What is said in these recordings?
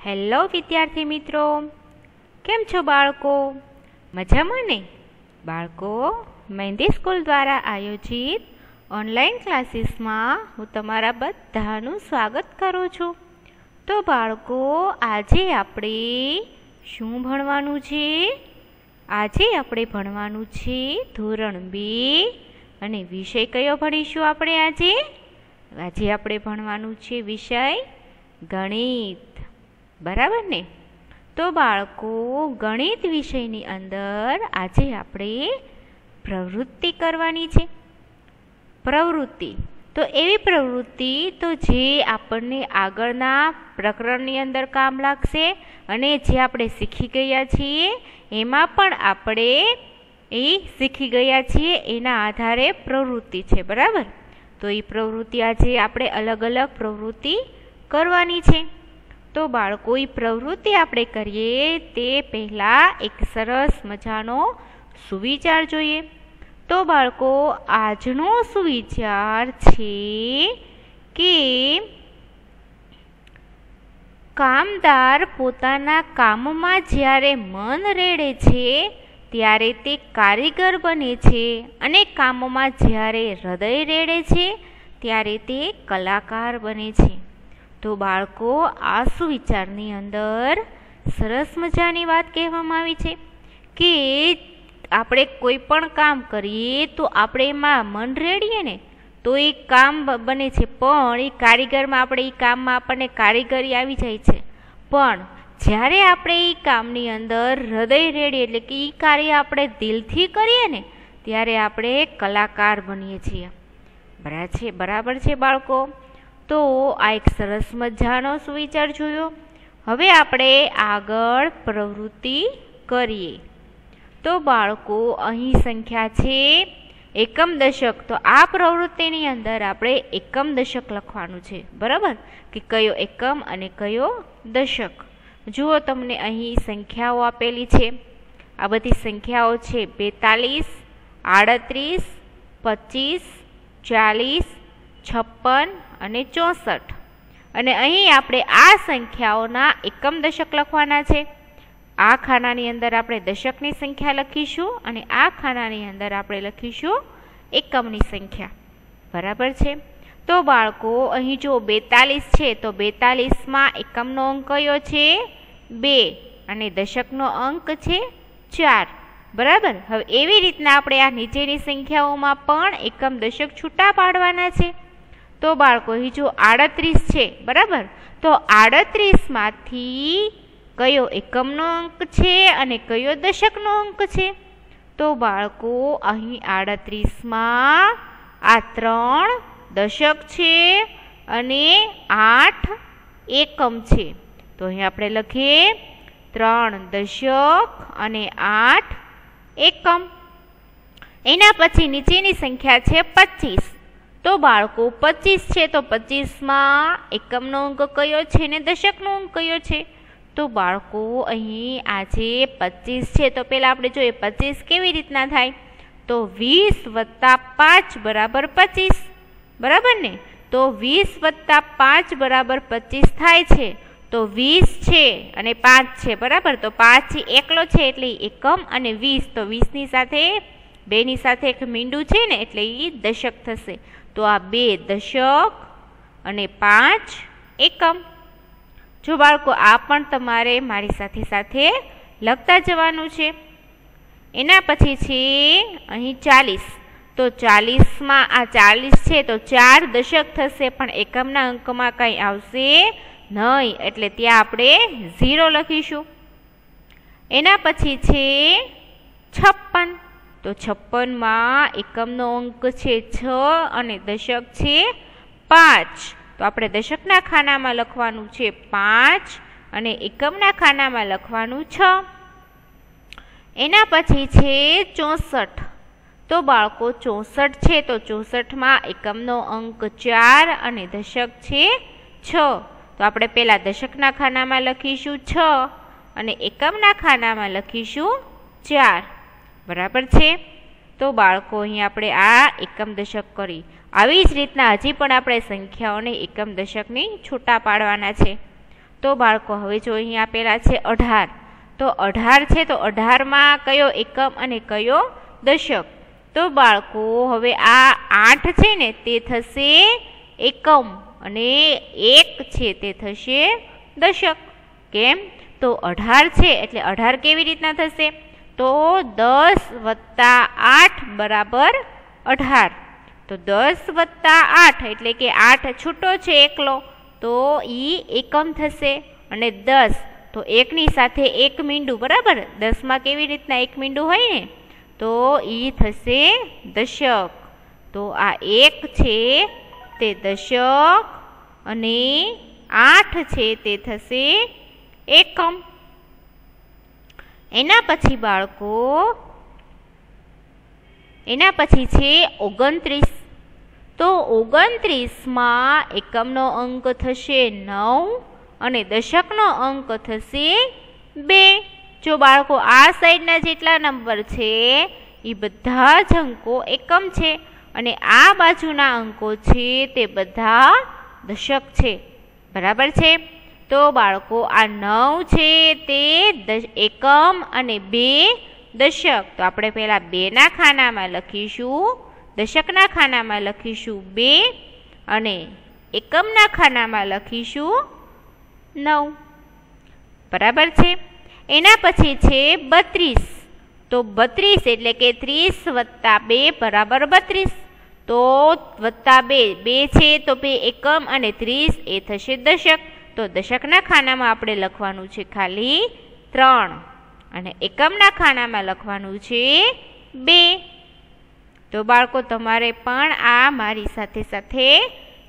Hello વિદ્યાર્થી મિત્રો, કેમ છો બાળકો? મજામાં ને? બાળકો, મહેંદી સ્કૂલ દ્વારા આયોજિત ઓનલાઈન ક્લાસીસમાં હું તમારા બધાનું સ્વાગત કરું છું. તો બાળકો, આજે આપણે શું ભણવાનું છે? આજે આપણે ભણવાનું છે ધોરણ 2 અને વિષય કયો ભણીશું આપણે આજે? આજે આપણે ભણવાનું છે વિષય ગણિત. બરાબર ને? તો બાળકો, ગણિત વિષયની અંદર આજે આપણે પ્રવૃત્તિ કરવાની છે. પ્રવૃત્તિ તો એવી પ્રવૃત્તિ તો જે આપણને આગળના પ્રકરણની અંદર કામ લાગશે અને જે આપણે શીખી ગયા છીએ એમાં પણ આપણે એ શીખી ગયા છીએ એના આધારે પ્રવૃત્તિ છે. બરાબર? તો એ પ્રવૃત્તિ આજે આપણે અલગ અલગ પ્રવૃત્તિ કરવાની છે. તો બાળકો, એ પ્રવૃત્તિ આપણે કરીએ તે પહેલાં એક સરસ મજાનો સુવિચાર જોઈએ. તો બાળકો, આજનો સુવિચાર છે કે કામદાર પોતાના કામમાં જ્યારે મન રેડે છે ત્યારે તે કારીગર બને છે અને કામમાં જ્યારે હૃદય રેડે છે ત્યારે તે કલાકાર બને છે. તો બાળકો, આ સુવિચારની અંદર સરસ મજાની વાત કહેવામાં આવી છે કે આપણે કોઈ પણ કામ કરીએ તો આપણે એમાં મન રેડીએ ને તો એ કામ બને છે, પણ એ કારીગરમાં આપણે એ કામમાં આપણને કારીગરી આવી જાય છે. પણ જ્યારે આપણે એ કામની અંદર હૃદય રેડીએ એટલે કે એ કાર્ય આપણે દિલથી કરીએ ને ત્યારે આપણે કલાકાર બનીએ છીએ. બરાબર છે બાળકો? તો આ એક સરસ મજાનો સુવિચાર જોયો. હવે આપણે આગળ પ્રવૃત્તિ કરીએ. તો બાળકો, અહીં સંખ્યા છે એકમ દશક. તો આ પ્રવૃત્તિની અંદર આપણે એકમ દશક લખવાનું છે. બરાબર? કે કયો એકમ અને કયો દશક. જુઓ, તમને અહીં સંખ્યાઓ આપેલી છે. આ બધી સંખ્યાઓ છે 42, 38, 25, 40, 56 અને 64. અને અહીં આપણે આ સંખ્યાઓના એકમ દશક લખવાના છે. આ ખાનાની અંદર આપણે દશકની સંખ્યા લખીશું અને આ ખાનાની અંદર આપણે લખીશું એકમની સંખ્યા. બરાબર છે? તો બાળકો, અહીં જો 42 છે તો 42માં એકમનો અંક કયો છે? 2 અને દશકનો અંક છે 4. બરાબર? હવે એવી રીતના આપણે આ નીચેની સંખ્યાઓમાં પણ એકમ દશક છૂટા પાડવાના છે. તો બાળકો, અહીં જો 38 છે. બરાબર? તો 38માંથી કયો એકમનો અંક છે અને કયો દશકનો અંક છે? તો બાળકો, અહીં 38માં આ 3 દશક છે અને 8 એકમ છે. તો અહીં આપણે લખીએ 3 દશક અને 8 એકમ. એના પછી નીચેની સંખ્યા છે 25. તો બાળકો, 25 છે તો 25માં એકમનો અંક કયો છે ને દશકનો અંક કયો છે? તો બાળકો, અહીં આજે 25 છે તો પહેલાં આપણે જોઈએ 25 કેવી રીતના થાય? તો 20 + 5 = 25. બરાબર ને? તો 20 + 5 = 25 થાય છે. તો 20 છે અને 5 છે. બરાબર? તો 5 એકલો છે એટલે એકમ અને 20 તો 20ની સાથે 2ની સાથે એક મીંડું છે ને એટલે એ દશક થશે. તો આ 2 દશક અને 5 એકમ. જો બાળકો, આ પણ તમારે મારી સાથે સાથે લખતા જવાનું છે. એના પછી છે અહીં 40. તો 40માં આ 40 છે તો 4 દશક થશે પણ એકમના અંકમાં કંઈ આવશે નહીં એટલે ત્યાં આપણે 0 લખીશું. એના પછી છે 56. તો 56માં એકમનો અંક છે 6 અને દશક છે 5. તો આપણે દશકના ખાનામાં લખવાનું છે 5 અને એકમના ખાનામાં લખવાનું 6. એના પછી છે 64. તો બાળકો, 64 છે તો 64માં એકમનો અંક 4 અને દશક છે 6. તો આપણે પહેલાં દશકના ખાનામાં લખીશું 6 અને એકમના ખાનામાં લખીશું 4. બરાબર છે? તો બાળકો, અહીં આપણે આ એકમ દશક કરી. આવી જ રીતના હજી પણ આપણે સંખ્યાઓને એકમ દશકની છૂટા પાડવાના છે. તો બાળકો હવે જો અહીં આપેલા છે 18, તો 18 છે તો 18માં કયો એકમ અને કયો દશક? તો બાળકો હવે આ 8 છે ને તે થશે એકમ અને 1 છે તે થશે દશક. કેમ? તો 18 છે એટલે 18 કેવી રીતના થશે? તો 10 + 8 બરાબર 18. તો 10 + 8 એટલે કે 8 છૂટો છે એકલો, તો ઈ એકમ થશે. અને 10 તો 1ની સાથે 1 મીંડું, બરાબર? 10માં કેવી રીતના 1 મીંડું હોય ને, તો ઈ થશે દશક. તો આ 1 છે તે દશક અને 8 છે તે થશે એકમ. એના પછી બાળકો છે 29. તો 29માં એકમનો અંક થશે 9 અને દશકનો અંક થશે 2. જો બાળકો આ સાઈડના જેટલા નંબર છે એ બધા જ અંકો એકમ છે અને આ બાજુના અંકો છે તે બધા દશક છે. બરાબર છે? તો બાળકો આ 9 છે તે એકમ અને 2 દશક. તો આપણે પહેલા 2ના ખાનામાં લખીશું, દશકના ખાનામાં લખીશું 2 અને એકમના ખાનામાં લખીશું 9. બરાબર છે? એના પછી છે 32. તો 32 એટલે કે 30 + 2 બરાબર 32. તો +2 2 છે તો 2 એકમ અને 30 એ થશે દશક. તો દશકના ખાનામાં આપણે લખવાનું છે ખાલી 3 અને એકમના ખાનામાં લખવાનું છે 2. તો બાળકો તમારે પણ આ મારી સાથે સાથે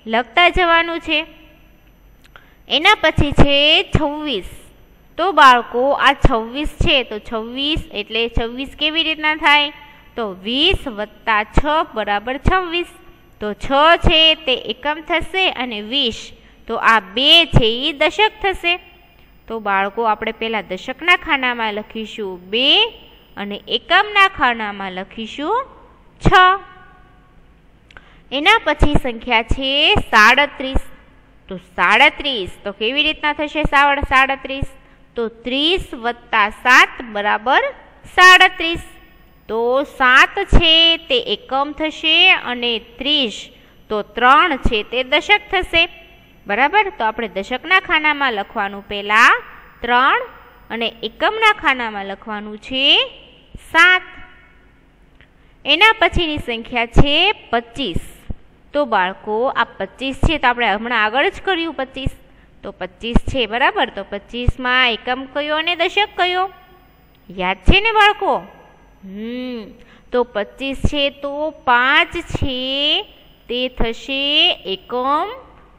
લખતા જવાનું છે. એના પછી છે 26. તો બાળકો આ 26 છે તો 26 એટલે 26 કેવી રીતના થાય? તો 20 + 6 બરાબર 26. તો 6 છે તે એકમ થશે અને 20 તો આ 2 છે એ દશક થશે. તો બાળકો આપણે પહેલા દશકના ખાનામાં લખીશું 2 અને એકમના ખાનામાં લખીશું 6. એના પછી સંખ્યા છે 37. તો 37 તો કેવી રીતના થશે 37? તો 30 + 7 બરાબર 37. તો 7 છે તે એકમ થશે અને 30 તો 3 છે તે દશક થશે. બરાબર? તો આપણે દશકના ખાનામાં લખવાનું પહેલા 3 અને એકમના ખાનામાં લખવાનું છે 7. એના પછીની સંખ્યા છે 25. તો બાળકો આ 25 છે તો આપણે હમણાં આગળ જ કર્યું 25. તો 25 છે, બરાબર? તો 25માં એકમ કયો અને દશક કયો? યાદ છે ને બાળકો? તો 25 છે તો 5 છે તે થશે એકમ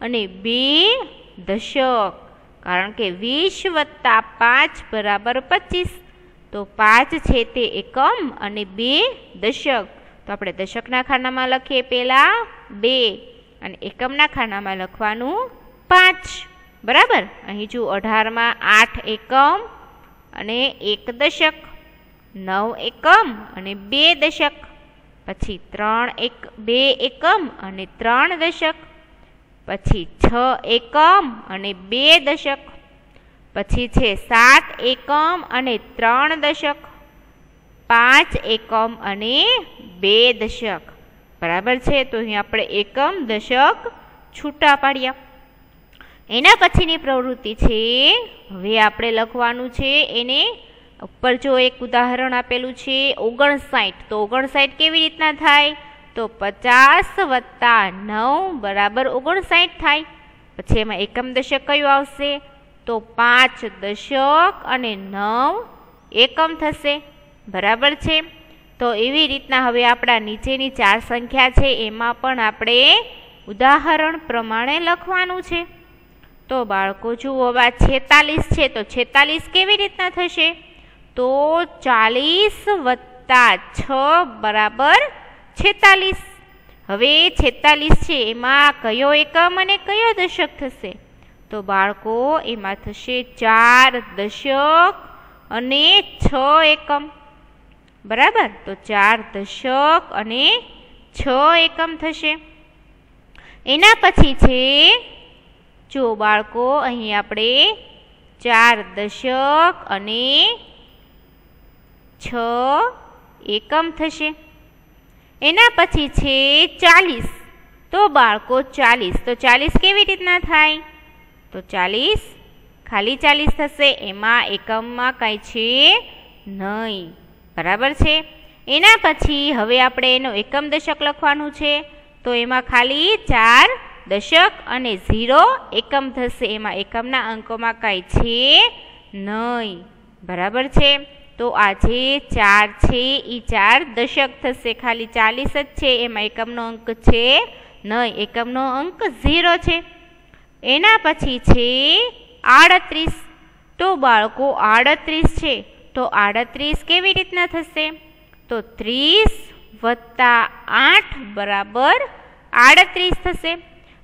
અને 2 દશક. કારણ કે 20 + 5 બરાબર 25. તો 5 છે તે એકમ અને 2 દશક. તો આપણે દશકના ખાનામાં લખીએ પહેલા 2 અને એકમના ખાનામાં લખવાનું 5. બરાબર? અહીં જો 18માં 8 એકમ અને 1 દશક, 9 એકમ અને 2 દશક, પછી 2 એકમ અને 3 દશક, પછી 6 એકમ અને 2 દશક, પછી છે 7 એકમ અને 3 દશક, 5 એકમ અને 2 દશક. બરાબર છે? તો અહીં આપણે એકમ દશક છૂટા પાડ્યા. એના પછીની પ્રવૃત્તિ છે, હવે આપણે લખવાનું છે એને ઉપર જો એક ઉદાહરણ આપેલું છે 59. તો 59 કેવી રીતના થાય? તો 50 + 9 બરાબર 59 થાય. પછી એમાં એકમ દશક કયું આવશે? તો 5 દશક અને 9 એકમ થશે. બરાબર છે? તો એવી રીતના હવે આપણા નીચેની 4 સંખ્યા છે એમાં પણ આપણે ઉદાહરણ પ્રમાણે લખવાનું છે. તો બાળકો જુઓ, આ 46 છે તો 46 કેવી રીતના થશે? તો 40 + 6 બરાબર 46. હવે 46 છે એમાં કયો એકમ અને કયો દશક થશે? તો બાળકો એમાં થશે 4 દશક અને 6 એકમ. બરાબર? તો 4 દશક અને 6 એકમ થશે. એના પછી છે જો બાળકો અહીં આપણે 4 દશક અને 6 એકમ થશે. એના પછી છે 40. તો બાળકો 40, તો 40 કેવી રીતના થાય? તો 40 ખાલી 40 થશે, એમાં એકમમાં કાંઈ છે નહીં. બરાબર છે. એના પછી હવે આપણે એનો એકમ દશક લખવાનું છે. તો એમાં ખાલી 4 દશક અને 0 એકમ થશે, એમાં એકમના અંકોમાં કાંઈ છે નહીં. બરાબર છે. તો આ જે 4 છે એ 4 દશક થશે, ખાલી 40 જ છે, એમાં એકમનો અંક છે નહીં, એકમનો અંક 0 છે. એના પછી છે 38. તો બાળકો 38 છે, તો 38 કેવી રીતના થશે? તો 30 વત્તા 8 બરાબર 38 થશે.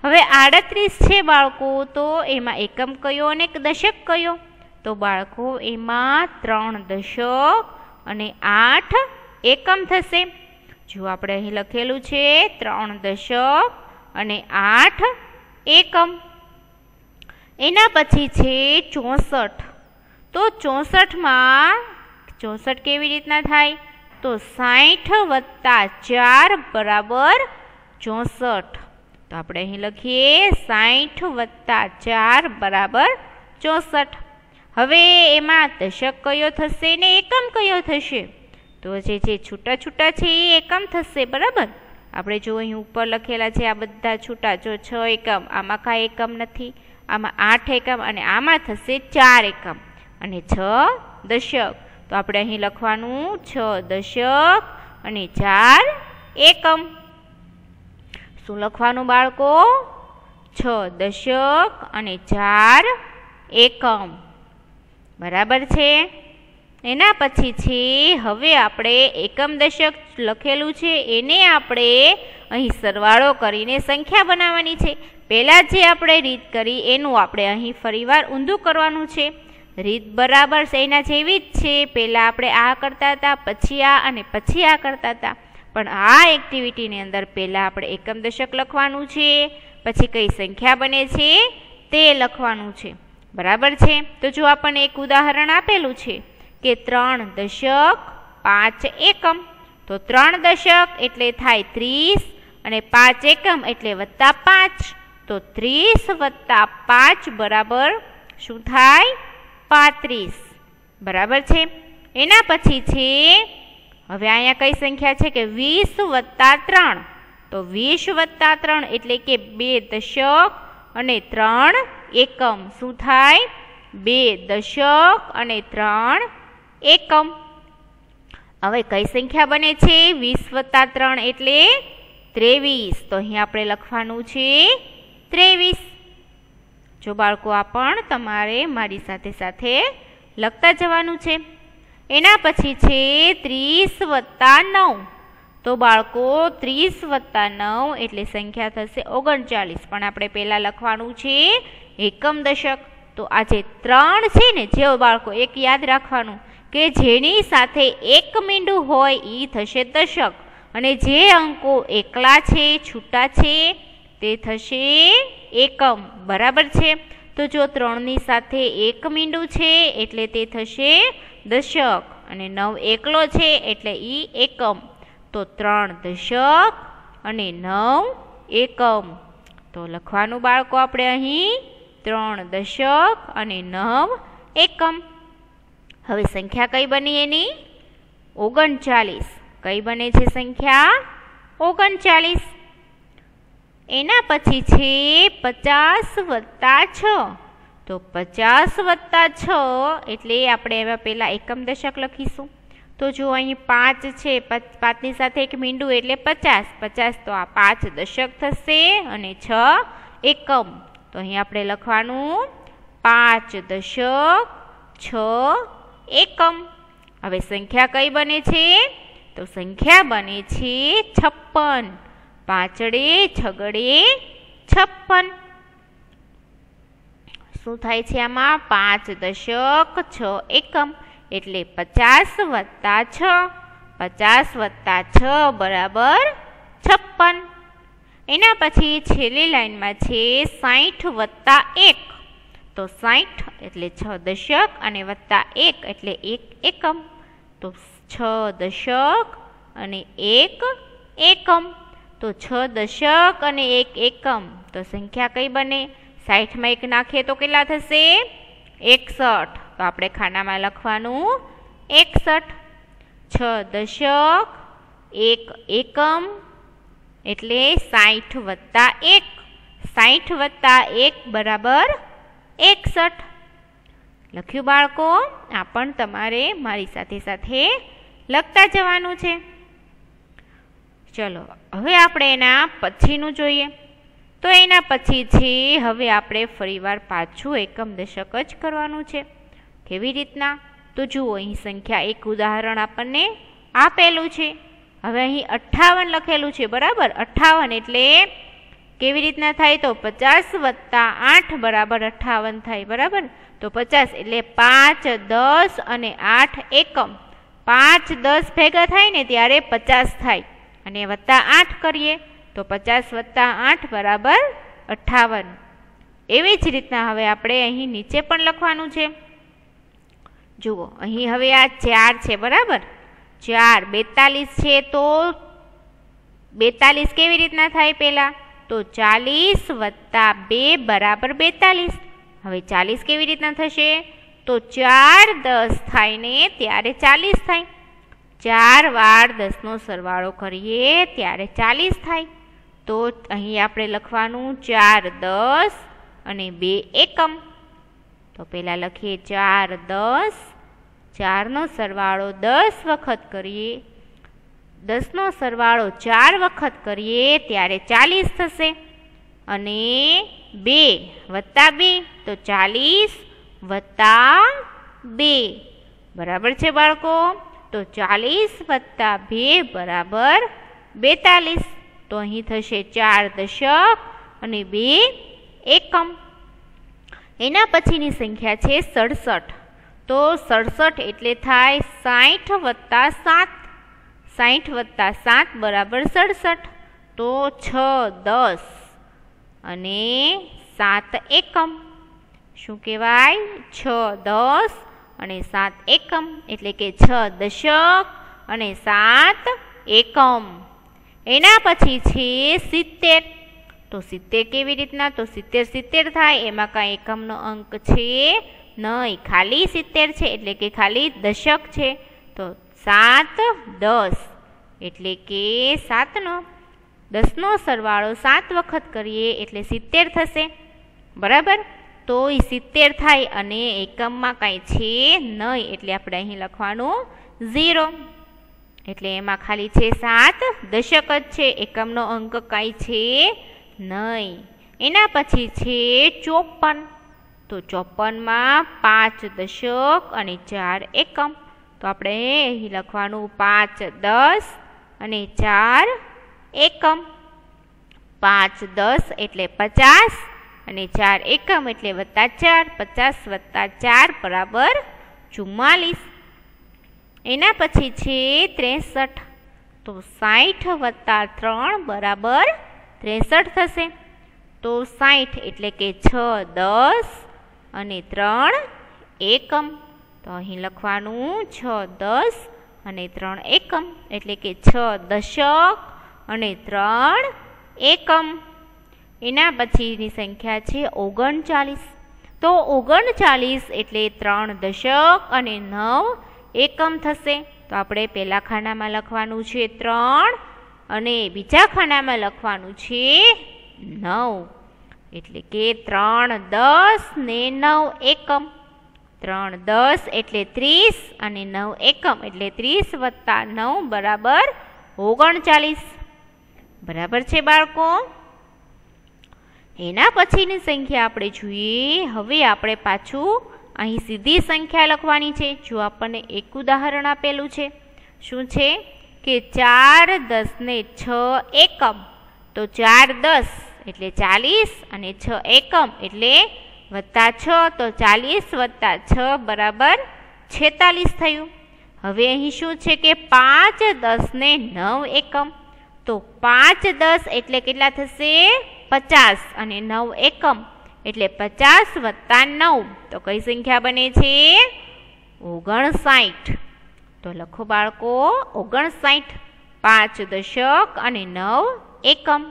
હવે 38 છે બાળકો, તો એમાં એકમ કયો અને દશક કયો? તો બાળકો એમાં 3 દશક અને 8 એકમ થશે. જો આપણે અહીં લખેલું છે 3 દશક અને 8 એકમ. એના પછી છે 64. તો 64માં 64 કેવી રીતના થાય? તો 60 વત્તા 4 બરાબર 64. તો આપણે અહીં લખીએ 60 વત્તા 4 બરાબર 64. હવે એમાં દશક કયો થશે ને એકમ કયો થશે? તો જે છૂટા છૂટા છે એ એકમ થશે. બરાબર. આપણે જો અહીં ઉપર લખેલા છે આ બધા છૂટા, જો 6 એકમ, આમાં કાંઈ એકમ નથી, આમાં 8 એકમ અને આમાં થશે 4 એકમ અને 6 દશક. તો આપણે અહીં લખવાનું 6 દશક અને 4 એકમ. શું લખવાનું બાળકો? 6 દશક અને 4 એકમ. બરાબર છે. એના પછી છે હવે આપણે એકમ દશક લખેલું છે એને આપણે અહીં સરવાળો કરીને સંખ્યા બનાવવાની છે. પહેલાં જે આપણે રીત કરી એનું આપણે અહીં ફરીવાર ઊંધું કરવાનું છે. રીત બરાબર છે એના જેવી જ છે. પહેલાં આપણે આ કરતા હતા, પછી આ અને પછી આ કરતા હતા. પણ આ એક્ટિવિટીની અંદર પહેલાં આપણે એકમ દશક લખવાનું છે, પછી કઈ સંખ્યા બને છે તે લખવાનું છે. બરાબર છે. તો જો આપણને એક ઉદાહરણ આપેલું છે કે 3 દશક 5 એકમ. તો 3 દશક એટલે થાય 30 અને 5 એકમ એટલે +5. તો 30 વત્તા 5 બરાબર શું થાય? 35. બરાબર છે. એના પછી છે હવે અહીંયા કઈ સંખ્યા છે કે 20 વત્તા 3. તો 20 વત્તા 3 એટલે કે 2 દશક અને 3 એકમ. શું થાય? 2 દશક અને 3 એકમ. હવે કઈ સંખ્યા બને છે? 20 વત્તા 3 એટલે 23. તો અહીં આપણે લખવાનું છે 23. જો બાળકો આ પણ તમારે મારી સાથે સાથે લખતા જવાનું છે. એના પછી છે 30 વત્તા 9. તો બાળકો 30 વત્તા 9 એટલે સંખ્યા થશે 39. પણ આપણે પહેલાં લખવાનું છે એકમ દશક. તો આ જે 3 છે ને, જે બાળકો એક યાદ રાખવાનું કે જેની સાથે એક મીંડું હોય એ થશે દશક, અને જે અંકો એકલા છે, છૂટા છે, તે થશે એકમ. બરાબર છે. તો જો 3ની સાથે એક મીંડું છે એટલે તે થશે દશક, અને 9 એકલો છે એટલે એ એકમ. તો 3 દશક અને 9 એકમ. તો લખવાનું બાળકો આપણે અહીં 3 દશક અને 9 એકમ. હવે સંખ્યા કઈ બની એની? 39. કઈ બને છે સંખ્યા? 39. એના પછી છે 50 વત્તા 6. તો 50 વત્તા 6 એટલે આપણે એમાં પહેલાં એકમ દશક લખીશું. તો જો અહીં 5 છે, 5ની સાથે એક મીંડું એટલે 50. 50 તો આ 5 દશક થશે અને 6 એકમ. તો અહીં આપણે લખવાનું 5 દશક 6 એકમ. હવે સંખ્યા કઈ બને છે? તો સંખ્યા બને છે 56. 5 છગડે 56. શું થાય છે આમાં? 5 દશક 6 એકમ એટલે 50 વત્તા 6. 50 વત્તા 6 બરાબર 56. એના પછી છેલ્લી લાઈનમાં છે 60 વત્તા 1, તો 60 એટલે 6 દશક અને વત્તા 1 એટલે 1 એકમ, તો 6 દશક અને 1 એકમ, તો 6 દશક અને 1 એકમ, તો સંખ્યા કઈ બને? 60 માં 1 નાખીએ તો કેટલા થશે? 61. તો આપણે ખાનામાં લખવાનું 61. 6 દશક 1 એકમ એટલે 60 વત્તા 1, 60 વત્તા 1 બરાબર 61. લખ્યું બાળકો? આ પણ તમારે મારી સાથે સાથે લખતા જવાનું છે. ચલો હવે આપણે એના પછીનું જોઈએ. તો એના પછી છે હવે આપણે ફરીવાર પાછું એકમ દશક જ કરવાનું છે. કેવી રીતના? તો જુઓ, અહીં સંખ્યા એક ઉદાહરણ આપણને આપેલું છે. હવે અહીં 58 લખેલું છે, બરાબર? 58 એટલે કેવી રીતના થાય? તો 50 વત્તા 8 બરાબર 58 થાય, બરાબર? તો 50 એટલે 5, 10 અને 8 એકમ. 5, 10 ભેગા થાય ને ત્યારે 50 થાય, અને વત્તા 8 કરીએ તો 50 વત્તા 8 બરાબર 58. એવી જ રીતના હવે આપણે અહીં નીચે પણ લખવાનું છે. જુઓ, અહીં હવે આ 4 છે, બરાબર? 4 42 છે, તો 42 કેવી રીતના થાય? પહેલા તો 40 વત્તા 2 બરાબર 42. હવે 40 કેવી રીતના થશે? તો 4 10 થાય ને ત્યારે 40 થાય. 4 વાર 10 નો સરવાળો કરીએ ત્યારે 40 થાય. તો અહીં આપણે લખવાનું 4 10 અને 2 એકમ. તો પહેલાં લખીએ 4 10, 4 નો સરવાળો 10 વખત કરીએ, 10 નો સરવાળો 4 વખત કરીએ ત્યારે 40 થશે. અને 2 વત્તા 2 તો 40 વત્તા 2 બરાબર છે બાળકો? તો 40 વત્તા 2 બરાબર 42. તો અહીં થશે 4 દશક અને 2 એકમ. એના પછીની સંખ્યા છે 67. તો 67 એટલે થાય 60 વત્તા 7, 60 વત્તા 7 બરાબર 67. તો 6 10 અને 7 એકમ. શું કહેવાય? 6 10 અને 7 એકમ એટલે કે 6 દશક અને 7 એકમ. એના પછી છે 70. તો 70 કેવી રીતના? તો 70 70 થાય, એમાં કાંઈ એકમનો અંક છે નહીં, ખાલી 70 છે એટલે કે ખાલી દશક છે. તો 7 10 એટલે કે 10 નો સરવાળો 7 વખત કરીએ એટલે 70 થશે, બરાબર? તો એ 70 થાય અને એકમમાં કાંઈ છે નહીં એટલે આપણે અહીં લખવાનું 0. એટલે એમાં ખાલી છે 7 દશક જ છે, એકમનો અંક કાંઈ છે નહીં. એના પછી છે 54. તો 54માં 5 દશક અને 4 એકમ. તો આપણે અહીં લખવાનું 5 10 અને 4 એકમ. 5 10 એટલે 50 અને 4 એકમ એટલે વત્તા 4, 50 વત્તા 4 બરાબર 44. એના પછી છે 63. તો 60 વત્તા 3 બરાબર 63 થશે. તો 60 એટલે કે 6 10 અને 3 એકમ. તો અહીં લખવાનું 6 10 અને 3 એકમ એટલે કે 6 દશક અને 3 એકમ. એના પછીની સંખ્યા છે 39. તો 39 એટલે 3 દશક અને 9 એકમ થશે. તો આપણે પહેલા ખાનામાં લખવાનું છે 3 અને બીજા ખાનામાં લખવાનું છે 9. એટલે કે 3 10 ને 9 એકમ. 3 10 એટલે 30 અને 9 એકમ એટલે 30 વત્તા 9 બરાબર 39. બરાબર છે બાળકો? એના પછીની સંખ્યા આપણે જોઈએ. હવે આપણે પાછું અહીં સીધી સંખ્યા લખવાની છે. જો આપણને એક ઉદાહરણ આપેલું છે. શું છે? કે 4 10 ને 6 એકમ. તો 4 10 એટલે 40 અને 6 એકમ એટલે વત્તા 6. તો 40 વત્તા 6 બરાબર 46 થયું. હવે અહીં શું છે કે 5 10 ને 9 એકમ. તો 5 10 એટલે કેટલા થશે 50 અને 9 એકમ એટલે 50 વત્તા 9 તો કઈ સંખ્યા બને છે 59. તો લખો બાળકો 59. 5 દશક અને 9 એકમ.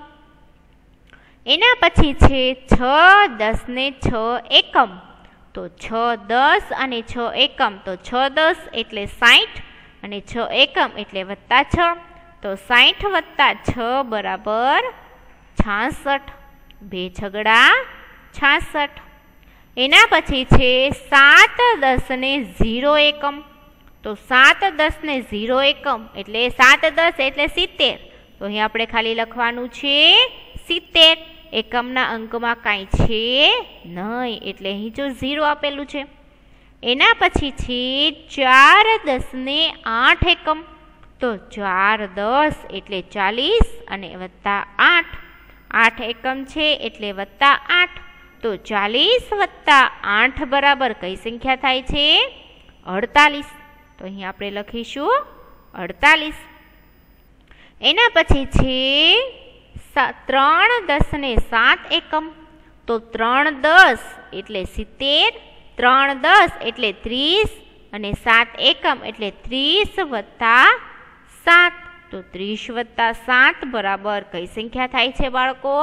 એના પછી છે 6 10 ને 6 એકમ. તો 6 10 અને 6 એકમ તો 6 10 એટલે 60 અને 6 એકમ એટલે વત્તા 6 તો 60 વત્તા 6 બરાબર 66. 2 છગડા 66. એના પછી છે 7 10 ને 0 એકમ. તો 7 10 ને 0 એકમ એટલે 7 10 એટલે 70. તો અહીં આપણે ખાલી લખવાનું છે 70. એકમના અંકમાં કાંઈ છે નહીં એટલે અહીં જો 0 આપેલું છે. એના પછી છે 4 10 ને 8 એકમ. તો 4 10 એટલે 40 અને વત્તા 8. 8 એકમ છે એટલે વત્તા 8. તો 40 વત્તા 8 બરાબર કઈ સંખ્યા થાય છે 48. તો અહીં આપણે લખીશું 48. એના પછી છે 3 10 ને 7 એકમ. તો 3 10 એટલે 70. 3 10 એટલે 30 અને 7 એકમ એટલે 30 વત્તા 7. તો 30 વત્તા 7 બરાબર કઈ સંખ્યા થાય છે બાળકો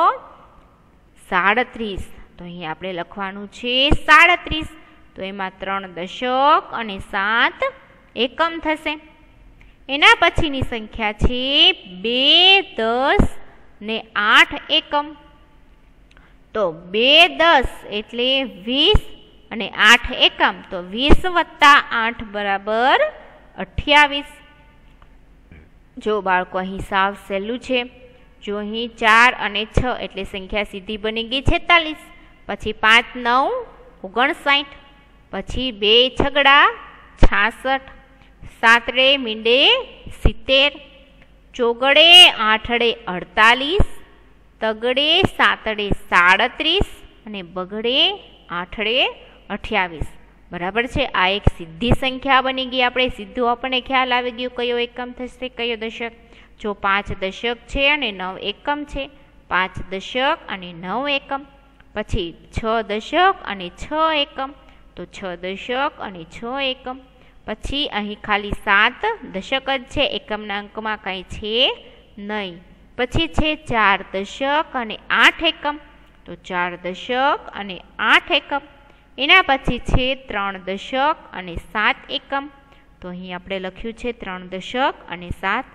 37. તો અહીં આપણે લખવાનું છે 37. તો એમાં 3 દશક અને 7 એકમ થશે. એના પછીની સંખ્યા છે 2 10 ને 8 એકમ. તો 2 10 એટલે 20 અને 8 એકમ તો 20 વત્તા 8 બરાબર 28. જો બાળકો અહીં સાવ સહેલું છે. જો અહીં 4 અને 6 એટલે સંખ્યા સીધી બની ગઈ 46. પછી 5 9 59. પછી 2 છગડા 66. 7 મીંડે 70. ચોગડે 8 48. તગડે 7 37 અને બગડે 8 28. બરાબર છે. આ એક સીધી સંખ્યા બની ગઈ. આપણે સીધું આપણને ખ્યાલ આવી ગયો કયો એકમ થશે કયો દશક. જો 5 દશક છે અને 9 એકમ છે. 5 દશક અને 9 એકમ. પછી 6 દશક અને 6 એકમ. તો 6 દશક અને 6 એકમ. પછી અહીં ખાલી 7 દશક જ છે. એકમના અંકમાં કાંઈ છે નહીં. પછી છે 4 દશક અને 8 એકમ. તો 4 દશક અને 8 એકમ. એના પછી છે 3 દશક અને 7 એકમ. તો અહીં આપણે લખ્યું છે 3 દશક અને 7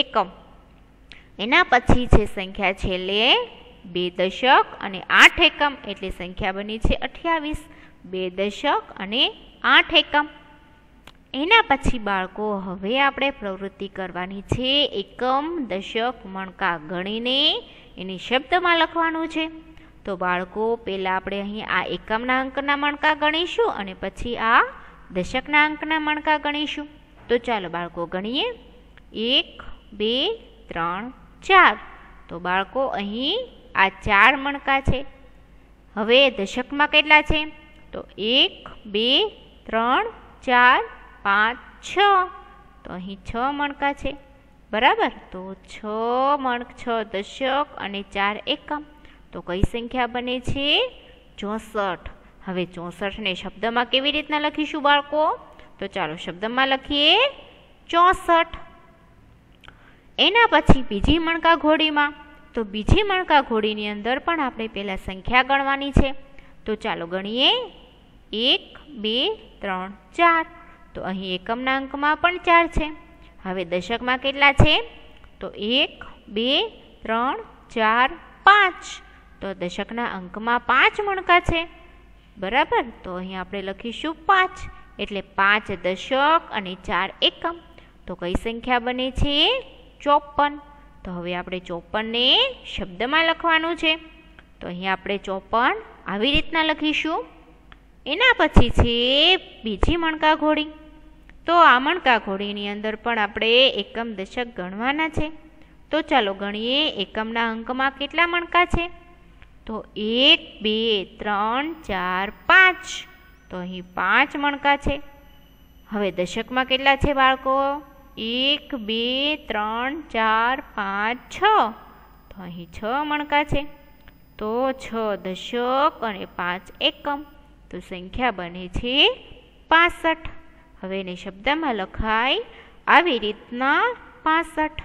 એકમ. એના પછી છે સંખ્યા છેલ્લે 2 દશક અને 8 એકમ એટલે સંખ્યા બની છે 28. 2 દશક અને 8 એકમ. એના પછી બાળકો હવે આપણે પ્રવૃત્તિ કરવાની છે. એકમ દશક મણકા ગણીને એને શબ્દમાં લખવાનું છે. તો બાળકો પહેલાં આપણે અહીં આ એકમના અંકના મણકા ગણીશું અને પછી આ દશકના અંકના મણકા ગણીશું. તો ચાલો બાળકો ગણીએ. 1 2 3 4. તો બાળકો અહીં આ 4 મણકા છે. હવે દશકમાં કેટલા છે? તો 1 2 3 4 5 6. તો અહીં 6 મણકા છે. બરાબર. તો 6 દશક અને 4 એકમ. તો કઈ સંખ્યા બને છે 64. હવે 64 ને શબ્દમાં કેવી રીતના લખીશું બાળકો? તો ચાલો શબ્દમાં લખીએ 64. એના પછી બીજી મણકા ઘોડીમાં. તો બીજી મણકા ઘોડીની અંદર પણ આપણે પહેલાં સંખ્યા ગણવાની છે. તો ચાલો ગણીએ. 1 2 3 4. તો અહીં એકમના અંકમાં પણ 4 છે. હવે દશકમાં કેટલા છે? તો 1 2 3 4 5. તો દશકના અંકમાં 5 મણકા છે. બરાબર. તો અહીં આપણે લખીશું 5 એટલે 5 દશક અને 4 એકમ. તો કઈ સંખ્યા બને છે 54. તો હવે આપણે 54 ને શબ્દમાં લખવાનું છે. તો અહીં આપણે 54 આવી રીતના લખીશું. એના પછી છે બીજી મણકા ઘોડી. તો આ મણકા ઘોડીની અંદર પણ આપણે એકમ દશક ગણવાના છે. તો ચાલો ગણીએ. એકમના અંકમાં કેટલા મણકા છે? તો 1 2 3 4 5. તો અહીં 5 મણકા છે. હવે દશકમાં કેટલા છે બાળકો? 1 2 3 4 5 6 તો અહીં 6 મણકા છે તો 6 દશક અને 5 એકમ તો સંખ્યા બને છે 65. હવે એને શબ્દમાં લખાય આવી રીતના 65.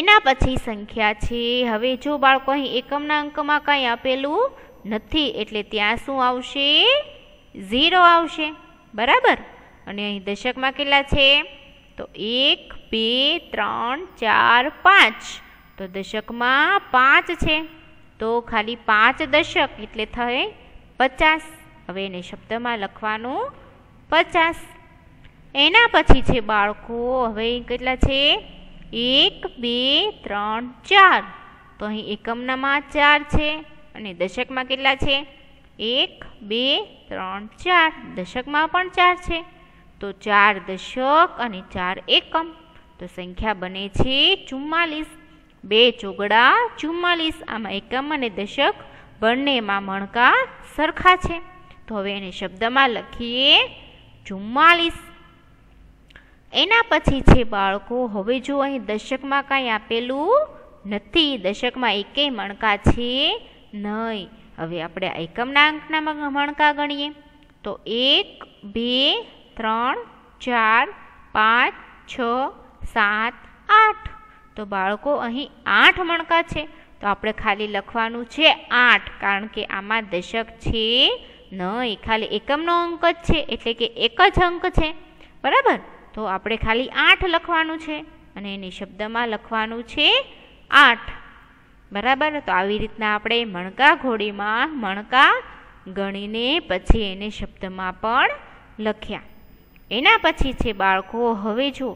એના પછી સંખ્યા છે. હવે જો બાળકો અહીં એકમના અંકમાં કાંઈ આપેલું નથી એટલે ત્યાં શું આવશે? 0 આવશે. બરાબર. અને અહીં દશકમાં કેટલા છે? તો 1 2 3 4 5 તો દશકમાં 5 છે તો ખાલી 5 દશક એટલે થાય 50. હવે એને શબ્દમાં લખવાનું 50. એના પછી છે બાળકો હવે કેટલા છે? 1 2 3 4 તો અહીં એકમનામાં 4 છે અને દશકમાં કેટલા છે? 1 2 3 4 દશકમાં પણ 4 છે તો 4 દશક અને 4 એકમ તો સંખ્યા બને છે 44. 2 ચોગડા 44. આમાં એકમ અને દશક બંનેમાં મણકા સરખા છે તો હવે એને શબ્દમાં લખીએ 44. એના પછી છે બાળકો હવે જો અહીં દશકમાં કાંઈ આપેલું નથી, દશકમાં એકેય મણકા છે નહીં. હવે આપણે એકમના અંકના મણકા ગણીએ તો 1 2 3 4 5 6 7 8 તો બાળકો અહીં 8 મણકા છે તો આપણે ખાલી લખવાનું છે 8 કારણ કે આમાં દશક છે નહીં, ખાલી એકમનો અંક જ છે એટલે કે એક જ અંક છે. બરાબર. તો આપણે ખાલી 8 લખવાનું છે અને એને શબ્દમાં લખવાનું છે 8. બરાબર. તો આવી રીતના આપણે મણકા ઘોડીમાં મણકા ગણીને પછી એને શબ્દમાં પણ લખ્યા. એના પછી છે બાળકો હવે જો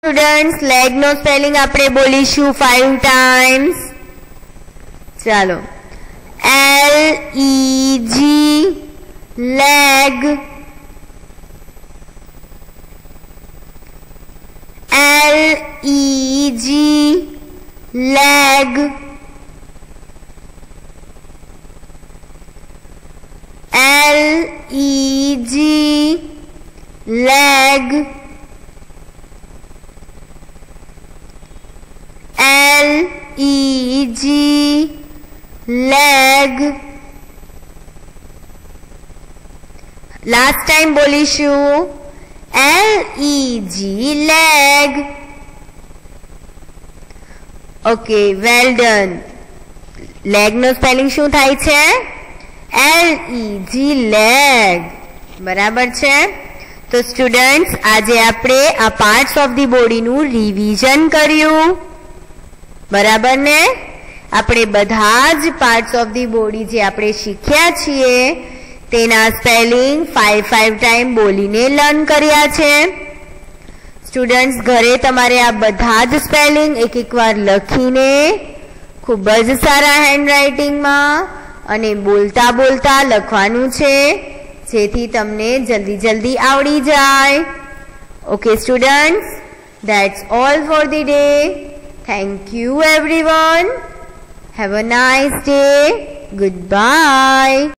સ્ટુડન્ટ્સ લેગ નો સ્પેલિંગ આપણે બોલીશું 5 ટાઈમ્સ. ચાલો. LEG leg, LEG leg, LEG leg, LEG leg. Last time બોલીશું LEG, leg. Okay, well done. Leg નો સ્પેલિંગ શું થાય છે? LEG, leg. બરાબર છે. તો સ્ટુડન્ટ્સ, આજે આપણે આ પાર્ટ્સ ઓફ ધી બોડીનું રિવિઝન કર્યું. બરાબર ને? આપણે બધા જ પાર્ટ્સ ઓફ ધી બોડી જે આપણે શીખ્યા છીએ તેના સ્પેલિંગ 5 ટાઈમ બોલીને લર્ન કર્યા છે. સ્ટુડન્ટ્સ, ઘરે તમારે આ બધા જ સ્પેલિંગ એક વાર લખીને ખૂબ જ સારા હેન્ડરાઇટિંગમાં અને બોલતા બોલતા લખવાનું છે, જેથી તમને જલ્દી આવડી જાય. Okay students, that's all for the day. Thank you everyone. Have a nice day. Goodbye.